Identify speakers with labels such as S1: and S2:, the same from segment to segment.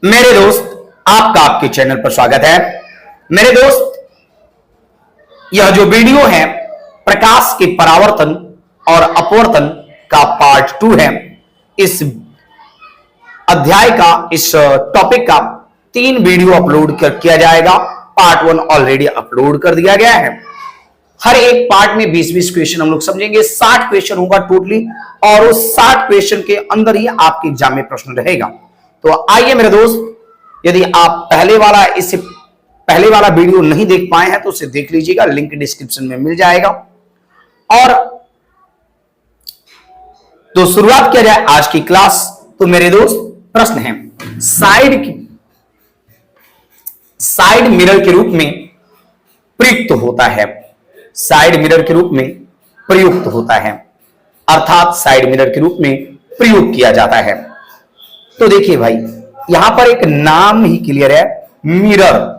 S1: मेरे दोस्त, आपका आपके चैनल पर स्वागत है। मेरे दोस्त, यह जो वीडियो है प्रकाश के परावर्तन और अपवर्तन का पार्ट 2 है। इस अध्याय का, इस टॉपिक का 3 वीडियो अपलोड किया जाएगा। पार्ट 1 ऑलरेडी अपलोड कर दिया गया है। हर एक पार्ट में 20-20 क्वेश्चन हम लोग समझेंगे। 60 क्वेश्चन होगा टोटली, और उस 60 क्वेश्चन के अंदर ही आपके एग्जाम में प्रश्न रहेगा। तो आइए मेरे दोस्त, यदि आप पहले वाला वीडियो नहीं देख पाए हैं तो उसे देख लीजिएगा, लिंक डिस्क्रिप्शन में मिल जाएगा। और तो शुरुआत किया जाए आज की क्लास। तो मेरे दोस्त, प्रश्न है साइड मिरर के रूप में प्रयुक्त होता है। साइड मिरर के रूप में प्रयुक्त होता है, अर्थात साइड मिरर के रूप में प्रयोग किया जाता है। तो देखिए भाई, यहां पर एक नाम ही क्लियर है, मिरर।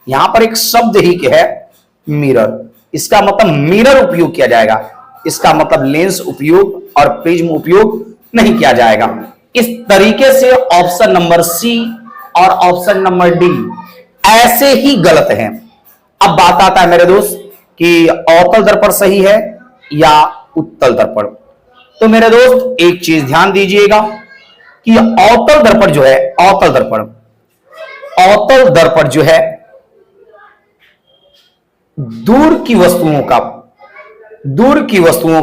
S1: यहां पर एक शब्द ही है, मिरर। इसका मतलब मिरर उपयोग किया जाएगा। इसका मतलब लेंस उपयोग और प्रिज्म उपयोग नहीं किया जाएगा। इस तरीके से ऑप्शन नंबर सी और ऑप्शन नंबर डी ऐसे ही गलत हैं। अब बात आता है मेरे दोस्त कि अवतल दर्पण सही है या उत्तल दर्पण। तो मेरे दोस्त, एक चीज ध्यान दीजिएगा कि अवतल दर्पण जो है, अवतल दर्पण जो है, दूर की वस्तुओं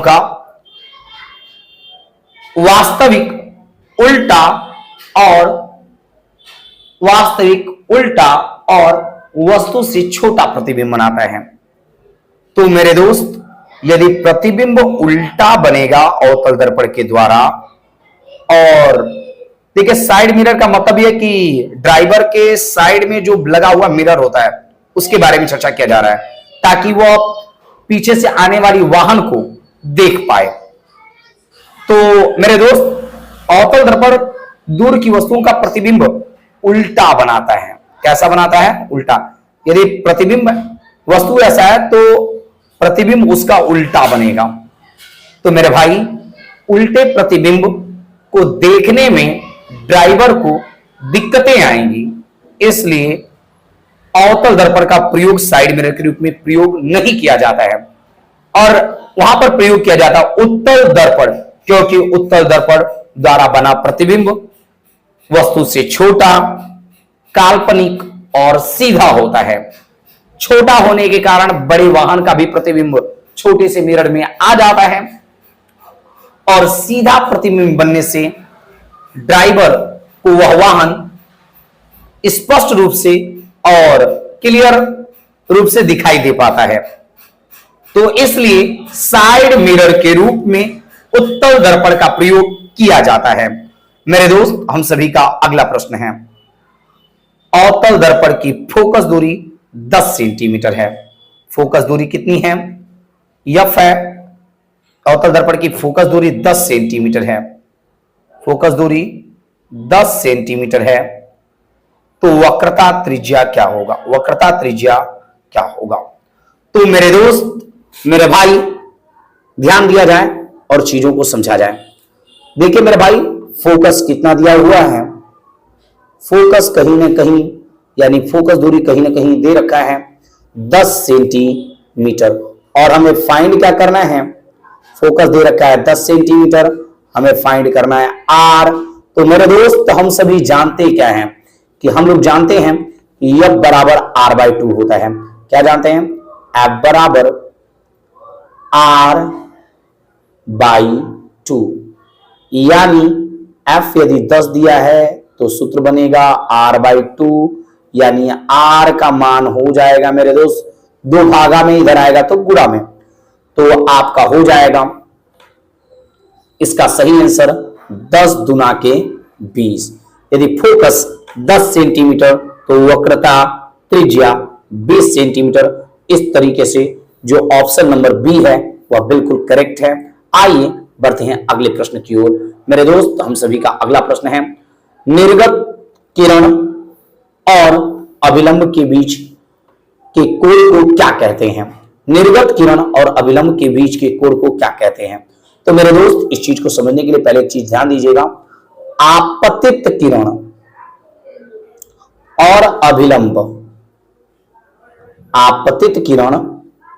S1: का वास्तविक उल्टा और वस्तु से छोटा प्रतिबिंब बनाता है। तो मेरे दोस्त, यदि प्रतिबिंब उल्टा बनेगा अवतल दर्पण के द्वारा, और देखिए साइड मिरर का मतलब यह कि ड्राइवर के साइड में जो लगा हुआ मिरर होता है उसके बारे में चर्चा किया जा रहा है, ताकि वो पीछे से आने वाली वाहन को देख पाए। तो मेरे दोस्त, अवतल दर्पण दूर की वस्तुओं का प्रतिबिंब उल्टा बनाता है। कैसा बनाता है? उल्टा। यदि प्रतिबिंब वस्तु ऐसा है तो प्रतिबिंब उसका उल्टा बनेगा। तो मेरे भाई, उल्टे प्रतिबिंब को देखने में ड्राइवर को दिक्कतें आएंगी, इसलिए अवतल दर्पण का प्रयोग साइड मिरर के रूप में प्रयोग नहीं किया जाता है, और वहां पर प्रयोग किया जाता है उत्तल दर्पण, क्योंकि उत्तल दर्पण द्वारा बना प्रतिबिंब वस्तु से छोटा, काल्पनिक और सीधा होता है। छोटा होने के कारण बड़े वाहन का भी प्रतिबिंब छोटे से मिरर में आ जाता है, और सीधा प्रतिबिंब बनने से ड्राइवर को वह वाहन स्पष्ट रूप से और क्लियर रूप से दिखाई दे पाता है। तो इसलिए साइड मिरर के रूप में उत्तल दर्पण का प्रयोग किया जाता है। मेरे दोस्त, हम सभी का अगला प्रश्न है, अवतल दर्पण की फोकस दूरी 10 सेंटीमीटर है। फोकस दूरी कितनी है? एफ है। अवतल दर्पण की फोकस दूरी 10 सेंटीमीटर है। फोकस दूरी 10 सेंटीमीटर है। तो वक्रता त्रिज्या क्या होगा? वक्रता त्रिज्या क्या होगा? तो मेरे दोस्त, मेरे भाई, ध्यान दिया जाए और चीजों को समझा जाए। देखिए मेरे भाई, फोकस कितना दिया हुआ है? फोकस कहीं ना कहीं, यानी फोकस दूरी कहीं ना कहीं दे रखा है 10 सेंटीमीटर, और हमें फाइंड क्या करना है? फोकस दे रखा है 10 सेंटीमीटर, हमें फाइंड करना है आर। तो मेरे दोस्त, हम सभी जानते क्या हैं कि हम लोग जानते हैं कि F बराबर R/2 होता है। क्या जानते हैं? F बराबर R/2, यानी F यदि 10 दिया है तो सूत्र बनेगा R/2, यानी R का मान हो जाएगा मेरे दोस्त, 2 भागा में इधर आएगा तो गुणा में, तो आपका हो जाएगा इसका सही आंसर 10 दूना के 20। यदि फोकस 10 सेंटीमीटर तो वक्रता त्रिज्या 20 सेंटीमीटर। इस तरीके से जो ऑप्शन नंबर बी है वह बिल्कुल करेक्ट है। आइए बढ़ते हैं अगले प्रश्न की ओर। मेरे दोस्त, हम सभी का अगला प्रश्न है, निर्गत किरण और अभिलंब के बीच के कोण को क्या कहते हैं? निर्गत किरण और अभिलंब के बीच के कोण को क्या कहते हैं? तो मेरे दोस्त, इस चीज को समझने के लिए पहले एक चीज ध्यान दीजिएगा। आपतित किरण और अभिलंब, आपतित किरण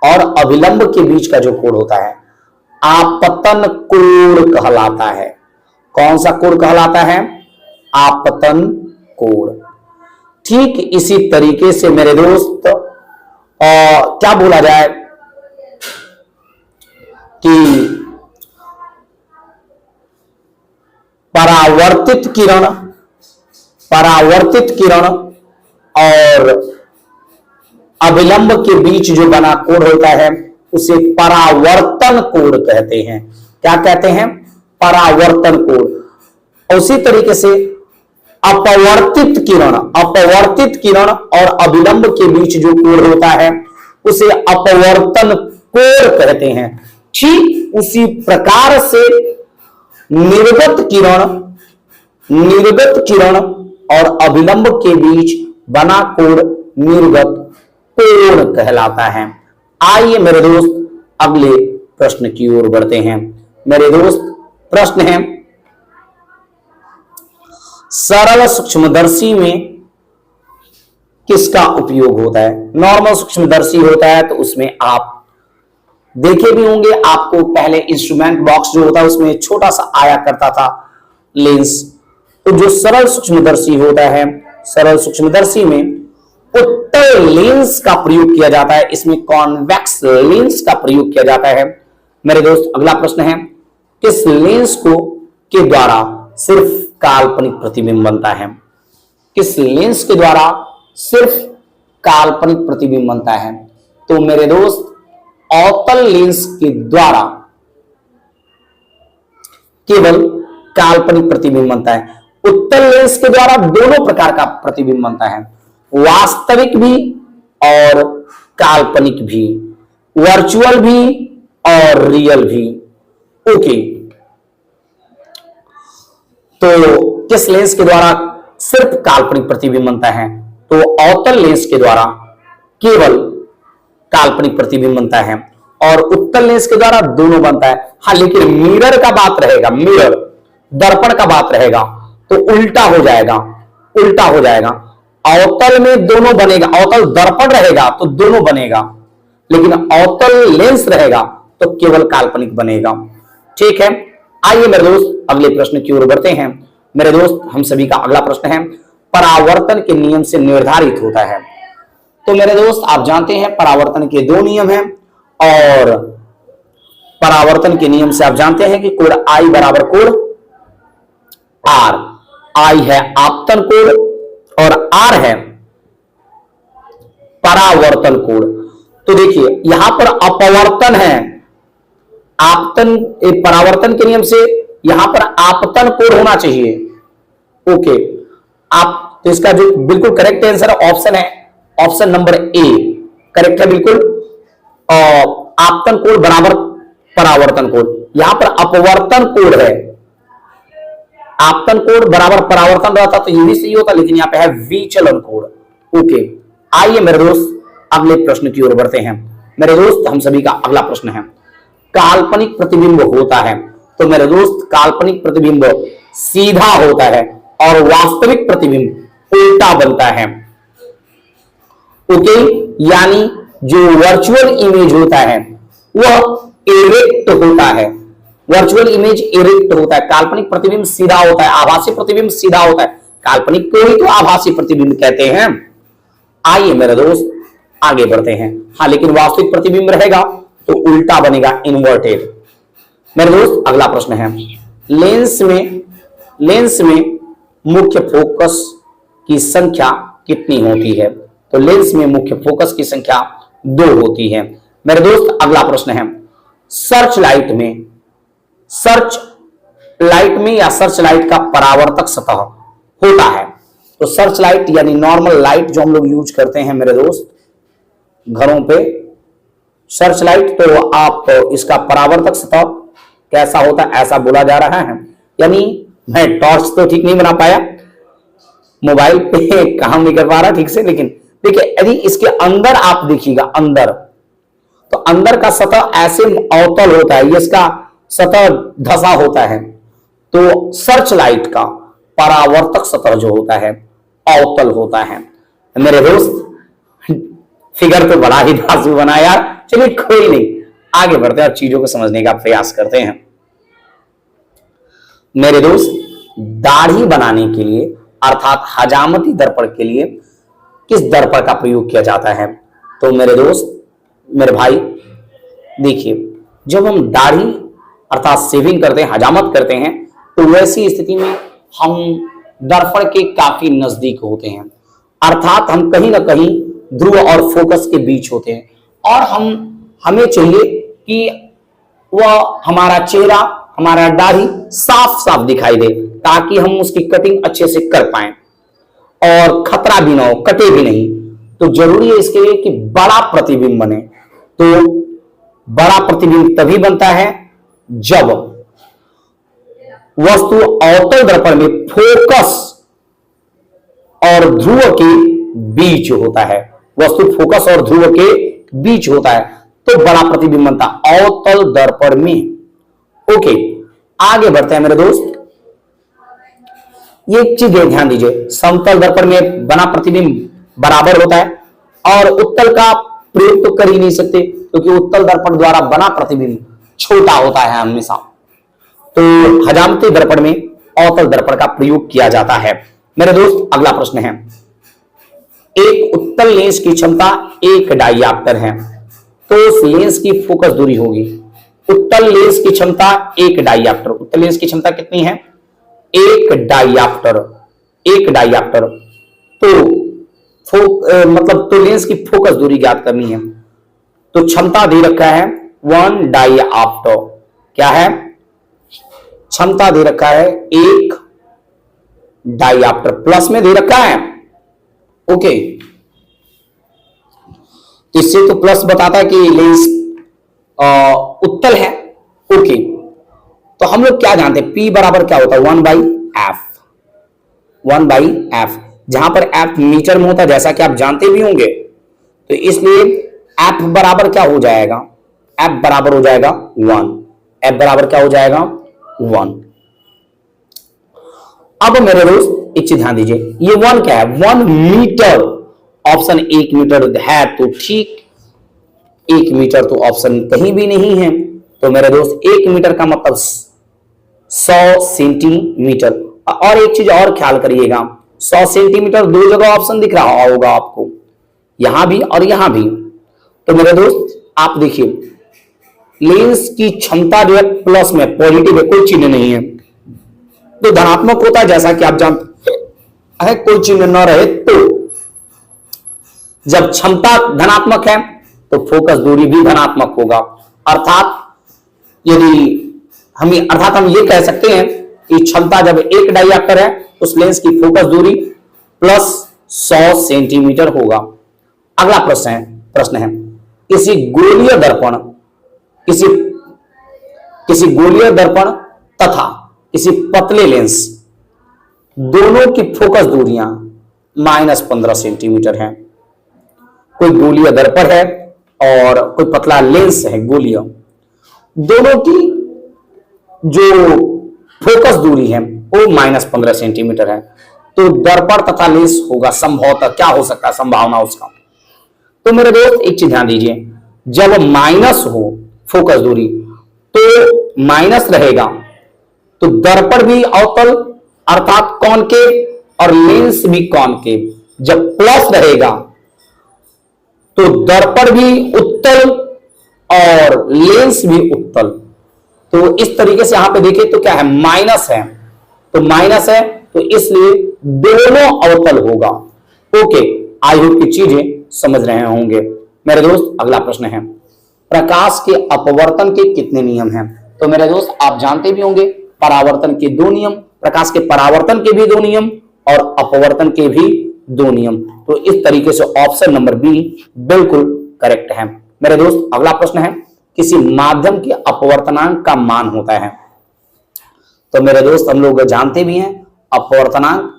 S1: और अभिलंब के बीच का जो कोण होता है आपतन कोण कहलाता है। कौन सा कोण कहलाता है? आपतन कोण। ठीक इसी तरीके से मेरे दोस्त क्या बोला जाए कि परावर्तित किरण और अभिलंब के बीच जो बना कोण होता है उसे परावर्तन कोण कहते हैं। क्या कहते हैं? परावर्तन कोण। उसी तरीके से अपवर्तित किरण और अभिलंब के बीच जो कोण होता है उसे अपवर्तन कोण कहते हैं। ठीक उसी प्रकार से निर्गत किरण और अभिलंब के बीच बना कोण निर्गत कोण कहलाता है। आइए मेरे दोस्त अगले प्रश्न की ओर बढ़ते हैं। मेरे दोस्त प्रश्न है, सरल सूक्ष्मदर्शी में किसका उपयोग होता है? नॉर्मल सूक्ष्मदर्शी होता है तो उसमें आप देखे भी होंगे, आपको पहले इंस्ट्रूमेंट बॉक्स जो होता है उसमें छोटा सा आया करता था लेंस। तो जो सरल सूक्ष्मदर्शी होता है, सरल सूक्ष्मदर्शी में उत्तल लेंस का प्रयोग किया जाता है, इसमें कॉन्वेक्स लेंस का प्रयोग किया जाता है। मेरे दोस्त अगला प्रश्न है, किस लेंस को के द्वारा सिर्फ काल्पनिक प्रतिबिंब बनता है? किस लेंस के द्वारा सिर्फ काल्पनिक प्रतिबिंब बनता है? तो मेरे दोस्त अवतल लेंस के द्वारा केवल काल्पनिक प्रतिबिंब बनता है। उत्तल लेंस के द्वारा दोनों प्रकार का प्रतिबिंब बनता है, वास्तविक भी और काल्पनिक भी, वर्चुअल भी और रियल भी। ओके, तो किस लेंस के द्वारा सिर्फ काल्पनिक प्रतिबिंब बनता है? तो अवतल लेंस के द्वारा केवल काल्पनिक प्रतिबिंब बनता है और उत्तल लेंस के द्वारा दोनों बनता है। हाँ, लेकिन मिरर का बात रहेगा, मिरर दर्पण का बात रहेगा तो उल्टा हो जाएगा। अवतल में दोनों बनेगा, अवतल दर्पण रहेगा तो दोनों बनेगा, लेकिन अवतल लेंस रहेगा तो केवल काल्पनिक बनेगा। ठीक है, आइए मेरे दोस्त अगले प्रश्न की ओर बढ़ते हैं। मेरे दोस्त हम सभी का अगला प्रश्न है, परावर्तन के नियम से निर्धारित होता है। तो मेरे दोस्त आप जानते हैं परावर्तन के दो नियम हैं और परावर्तन के नियम से आप जानते हैं कि कोण आई बराबर कोण आर। आई है आपतन कोण और आर है परावर्तन कोण। तो देखिए यहां पर अपवर्तन है, आपतन परावर्तन के नियम से यहां पर आपतन कोण होना चाहिए। ओके, आप तो इसका जो बिल्कुल करेक्ट आंसर ऑप्शन है, ऑप्शन नंबर ए करेक्ट है बिल्कुल। आपतन कोण बराबर परावर्तन कोण, यहां पर अपवर्तन कोण है, आपतन कोण बराबर परावर्तन रहता तो ये भी सही होता, लेकिन यहां पे है विचलन कोण। ओके, आइए मेरे दोस्त अगले प्रश्न की ओर बढ़ते हैं। मेरे दोस्त हम सभी का अगला प्रश्न है, काल्पनिक प्रतिबिंब होता है। तो मेरे दोस्त काल्पनिक प्रतिबिंब सीधा होता है और वास्तविक प्रतिबिंब उल्टा बनता है। ओके, यानी जो वर्चुअल इमेज होता है वह इरेक्ट होता है, वर्चुअल इमेज इरेक्ट होता है, काल्पनिक प्रतिबिंब सीधा होता है, आभासी प्रतिबिंब सीधा होता है। काल्पनिक को ही तो आभासी प्रतिबिंब कहते हैं। आइए मेरे दोस्त आगे बढ़ते हैं। हाँ, लेकिन वास्तविक प्रतिबिंब रहेगा तो उल्टा बनेगा, इन्वर्टेड। मेरे दोस्त अगला प्रश्न है, लेंस में मुख्य फोकस की संख्या कितनी होती है? तो लेंस में मुख्य फोकस की संख्या 2 होती है। मेरे दोस्त अगला प्रश्न है, सर्च लाइट में या सर्च लाइट का परावर्तक सतह होता है। तो सर्च लाइट यानी नॉर्मल लाइट जो हम लोग यूज करते हैं मेरे दोस्त घरों पे, सर्च लाइट, तो आप इसका परावर्तक सतह कैसा होता है ऐसा बोला जा रहा है। यानी मैं टॉर्च तो ठीक नहीं बना पाया, मोबाइल पे काम नहीं कर पा रहा ठीक से, लेकिन देखिए यदि इसके अंदर आप देखिएगा, अंदर तो अंदर का सतह ऐसे अवतल होता है, ये इसका सतह धसा होता है। तो सर्च लाइट का परावर्तक सतह जो होता है अवतल होता है। मेरे दोस्त फिगर तो बड़ा ही धांसू बना यार, चलिए कोई नहीं, आगे बढ़ते हैं और चीजों को समझने का प्रयास करते हैं। मेरे दोस्त, दाढ़ी बनाने के लिए अर्थात हजामती दर्पण के लिए किस दर्पण का प्रयोग किया जाता है? तो मेरे दोस्त, मेरे भाई देखिए, जब हम दाढ़ी अर्थात सेविंग करते हैं, हजामत करते हैं, तो वैसी स्थिति में हम दर्पण के काफी नजदीक होते हैं, अर्थात हम कहीं ना कहीं ध्रुव और फोकस के बीच होते हैं, और हमें चाहिए कि वह हमारा चेहरा, हमारा दाढ़ी साफ साफ दिखाई दे, ताकि हम उसकी कटिंग अच्छे से कर पाए और खतरा भी ना हो, कटे भी नहीं। तो जरूरी है इसके लिए कि बड़ा प्रतिबिंब बने। तो बड़ा प्रतिबिंब तभी बनता है जब वस्तु अवतल दर्पण में फोकस और ध्रुव के बीच होता है, वस्तु फोकस और ध्रुव के बीच होता है, तो बड़ा प्रतिबिंब बनता है अवतल दर्पण में। ओके, आगे बढ़ते हैं मेरे दोस्त। ये एक चीज ध्यान दीजिए, समतल दर्पण में बना प्रतिबिंब बराबर होता है, और उत्तल का प्रयोग तो कर ही नहीं सकते, क्योंकि उत्तल दर्पण द्वारा बना प्रतिबिंब छोटा होता है हमेशा। तो हजामती दर्पण में अवतल दर्पण का प्रयोग किया जाता है। मेरे दोस्त, अगला प्रश्न है, एक उत्तल लेंस की क्षमता 1 डायऑप्टर है, तो उस लेंस की फोकस दूरी होगी। उत्तल लेंस की क्षमता 1 डायऑप्टर, उत्तल लेंस की क्षमता कितनी है? 1 डायऑप्टर, 1 डायऑप्टर। मतलब तो लेंस की फोकस दूरी ज्ञात करनी है, तो क्षमता दे रखा है 1 डायऑप्टर। क्या है? क्षमता दे रखा है 1 डायऑप्टर, प्लस में दे रखा है। ओके, इससे तो प्लस बताता है कि लेंस उत्तल है। ओके, तो हम लोग क्या जानते हैं, P बराबर क्या होता है? 1/f, 1/f, जहां पर f मीटर में होता है, जैसा कि आप जानते भी होंगे। तो इसलिए f बराबर क्या हो जाएगा? f बराबर हो जाएगा 1, f बराबर क्या हो जाएगा? 1। अब मेरे दोस्त एक चीज ध्यान दीजिए, ये 1 क्या है? 1 मीटर, ऑप्शन 1 मीटर है तो ठीक, 1 मीटर तो ऑप्शन कहीं भी नहीं है। तो मेरे दोस्त 1 मीटर का मतलब 100 सेंटीमीटर। और एक चीज और ख्याल करिएगा, 100 सेंटीमीटर दो जगह ऑप्शन दिख रहा होगा आपको, यहां भी और यहां भी। तो मेरे दोस्त आप देखिए, लेंस की क्षमता जो है प्लस में, पॉजिटिव है, कोई चिन्ह नहीं है, तो धनात्मक होता है, जैसा कि आप जानते हैं। कोई चिन्ह न रहे तो जब क्षमता धनात्मक है तो फोकस दूरी भी धनात्मक होगा। अर्थात हम ये कह सकते हैं कि क्षमता जब 1 डायऑप्टर है, उस लेंस की फोकस दूरी प्लस 100 सेंटीमीटर होगा। अगला प्रश्न है किसी गोलीय दर्पण तथा किसी पतले लेंस दोनों की फोकस दूरियां -15 सेंटीमीटर है। कोई गोलीय दर्पण है और कोई पतला लेंस है गोलीय, दोनों की जो फोकस दूरी है वो -15 सेंटीमीटर है। तो दर्पण तथा लेंस होगा संभवतः, क्या हो सकता है संभावना उसका? तो मेरे दोस्त एक चीज ध्यान दीजिए, जब माइनस हो फोकस दूरी तो माइनस रहेगा, तो दर्पण भी अवतल अर्थात कॉनकेव और लेंस भी कॉनकेव। जब प्लस रहेगा तो दर्पण भी उत्तल और लेंस भी उत्तल। तो इस तरीके से यहां पे देखिए तो क्या है, माइनस है, तो माइनस है तो इसलिए दोनों अवतल होगा। ओके, आई होप की चीजें समझ रहे होंगे। मेरे दोस्त अगला प्रश्न है, प्रकाश के अपवर्तन के कितने नियम हैं? तो मेरे दोस्त आप जानते भी होंगे, परावर्तन के 2 नियम, प्रकाश के परावर्तन के भी 2 नियम और अपवर्तन के भी 2 नियम। तो इस तरीके से ऑप्शन नंबर बी बिल्कुल करेक्ट है। मेरे दोस्त अगला प्रश्न है, किसी माध्यम के अपवर्तनांक का मान होता है? तो मेरे दोस्त हम लोग जानते भी हैं, अपवर्तनांक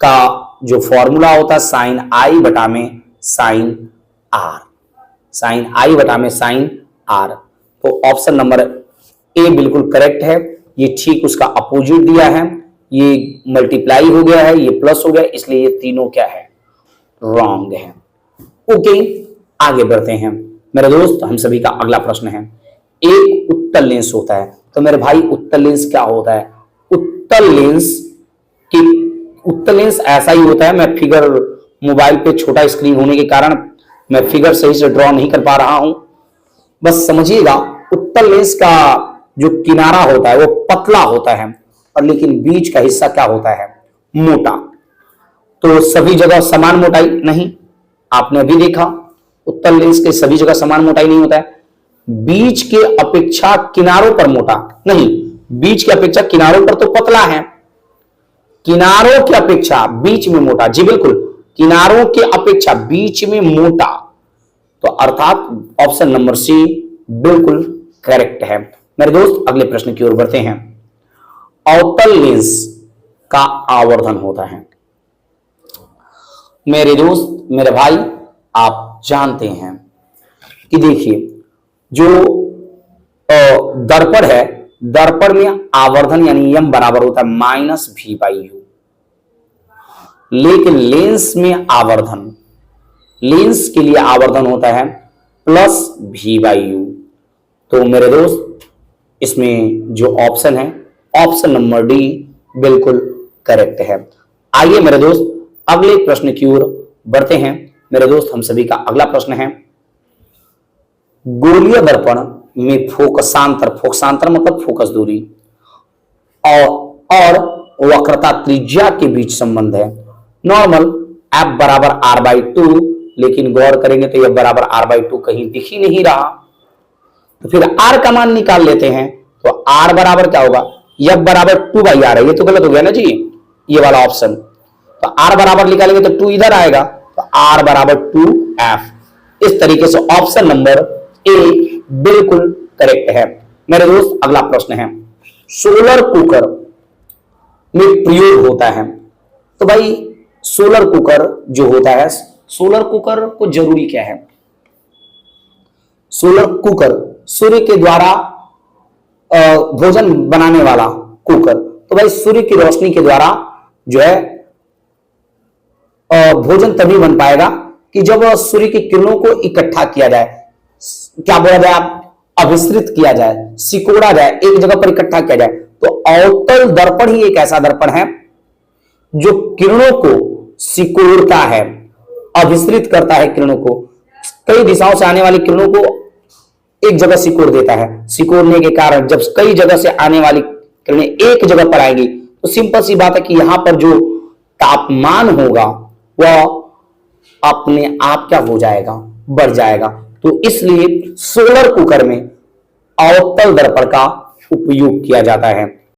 S1: का जो फॉर्मूला होता है साइन आई बटा में साइन आर, साइन आई बटा में साइन आर। तो ऑप्शन नंबर ए बिल्कुल करेक्ट है, ये ठीक उसका अपोजिट दिया है, ये मल्टीप्लाई हो गया है, ये प्लस हो गया, इसलिए ये तीनों क्या है, रॉन्ग है। ओके, आगे बढ़ते हैं मेरे दोस्त। हम सभी का अगला प्रश्न है, एक उत्तल लेंस होता है। तो मेरे भाई उत्तल लेंस क्या होता है? उत्तल लेंस ऐसा ही होता है, मैं फिगर मोबाइल पे छोटा स्क्रीन होने के कारण मैं फिगर सही से ड्रॉ नहीं कर पा रहा हूं, बस समझिएगा। उत्तल लेंस का जो किनारा होता है वो पतला होता है, और लेकिन बीच का हिस्सा क्या होता है, मोटा। तो सभी जगह समान मोटाई नहीं, आपने अभी देखा उत्तल लेंस के सभी जगह समान मोटाई नहीं होता है। बीच के अपेक्षा किनारों पर मोटा नहीं, बीच के अपेक्षा किनारों पर तो पतला है, किनारों की अपेक्षा बीच में मोटा। जी बिल्कुल, किनारों के अपेक्षा बीच में मोटा, तो अर्थात ऑप्शन नंबर सी बिल्कुल करेक्ट है। मेरे दोस्त अगले प्रश्न की ओर बढ़ते हैं। अवतल लेंस का आवर्धन होता है। मेरे दोस्त, मेरे भाई, आप जानते हैं कि देखिए जो दर्पण है, दर्पण में आवर्धन यानी m बराबर होता है -v/u, लेकिन लेंस में आवर्धन, लेंस के लिए आवर्धन होता है +v/u। तो मेरे दोस्त इसमें जो ऑप्शन है, ऑप्शन नंबर डी बिल्कुल करेक्ट है। आइए मेरे दोस्त अगले प्रश्न की ओर बढ़ते हैं। मेरे दोस्त हम सभी का अगला प्रश्न है, गोलीय दर्पण में फोकसांतर, फोकसांतर मतलब फोकस दूरी, और वक्रता त्रिज्या के बीच संबंध है। नॉर्मल f बराबर r/2, लेकिन गौर करेंगे तो f बराबर r/2 कहीं दिख ही नहीं रहा, तो फिर r का मान निकाल लेते हैं। तो r बराबर क्या होगा, f बराबर 2/r है, ये तो गलत हो गया ना जी, ये वाला ऑप्शन। तो r बराबर निकालेंगे तो 2 इधर आएगा, तो r बराबर 2f। इस तरीके से ऑप्शन नंबर ए बिल्कुल करेक्ट है। मेरे दोस्त अगला प्रश्न है, सोलर कुकर में प्रयोग होता है। तो भाई सोलर कुकर जो होता है, सोलर कुकर को जरूरी क्या है? सोलर कुकर सूर्य के द्वारा भोजन बनाने वाला कुकर। तो भाई सूर्य की रोशनी के द्वारा जो है भोजन तभी बन पाएगा कि जब सूर्य की किरणों को इकट्ठा किया जाए, क्या बोला जाए, आप अभिसृत किया जाए, सिकोड़ा जाए, एक जगह पर इकट्ठा किया जाए। तो अवतल दर्पण ही एक ऐसा दर्पण है जो किरणों को सिकोड़ता है, अभिसृत करता है किरणों को, कई दिशाओं से आने वाली किरणों को एक जगह सिकोड़ देता है। सिकोड़ने के कारण जब कई जगह से आने वाली किरणें एक जगह पर आएंगी, तो सिंपल सी बात है कि यहां पर जो तापमान होगा वह अपने आप क्या हो जाएगा, बढ़ जाएगा। तो इसलिए सोलर कुकर में अवतल दर्पण का उपयोग किया जाता है।